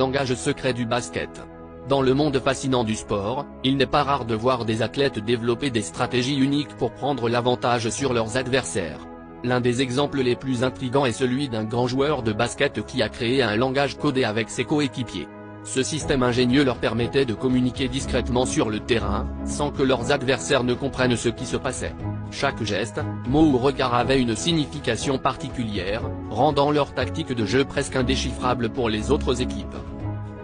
Langage secret du basket. Dans le monde fascinant du sport, il n'est pas rare de voir des athlètes développer des stratégies uniques pour prendre l'avantage sur leurs adversaires. L'un des exemples les plus intrigants est celui d'un grand joueur de basket qui a créé un langage codé avec ses coéquipiers. Ce système ingénieux leur permettait de communiquer discrètement sur le terrain, sans que leurs adversaires ne comprennent ce qui se passait. Chaque geste, mot ou regard avait une signification particulière, rendant leur tactique de jeu presque indéchiffrable pour les autres équipes.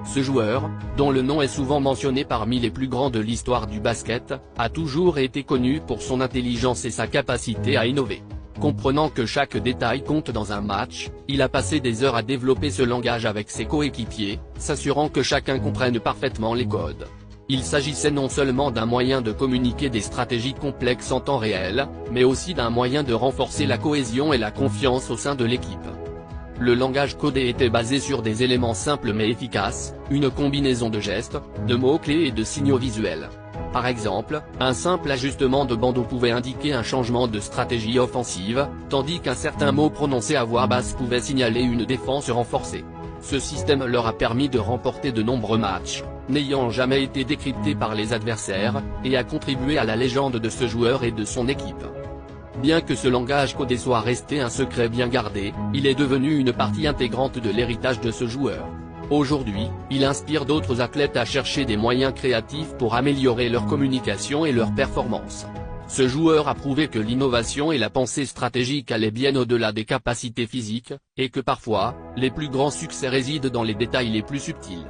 Ce joueur, dont le nom est souvent mentionné parmi les plus grands de l'histoire du basket, a toujours été connu pour son intelligence et sa capacité à innover. Comprenant que chaque détail compte dans un match, il a passé des heures à développer ce langage avec ses coéquipiers, s'assurant que chacun comprenne parfaitement les codes. Il s'agissait non seulement d'un moyen de communiquer des stratégies complexes en temps réel, mais aussi d'un moyen de renforcer la cohésion et la confiance au sein de l'équipe. Le langage codé était basé sur des éléments simples mais efficaces, une combinaison de gestes, de mots-clés et de signaux visuels. Par exemple, un simple ajustement de bandeau pouvait indiquer un changement de stratégie offensive, tandis qu'un certain mot prononcé à voix basse pouvait signaler une défense renforcée. Ce système leur a permis de remporter de nombreux matchs, n'ayant jamais été décrypté par les adversaires, et a contribué à la légende de ce joueur et de son équipe. Bien que ce langage codé soit resté un secret bien gardé, il est devenu une partie intégrante de l'héritage de ce joueur. Aujourd'hui, il inspire d'autres athlètes à chercher des moyens créatifs pour améliorer leur communication et leur performance. Ce joueur a prouvé que l'innovation et la pensée stratégique allaient bien au-delà des capacités physiques, et que parfois, les plus grands succès résident dans les détails les plus subtils.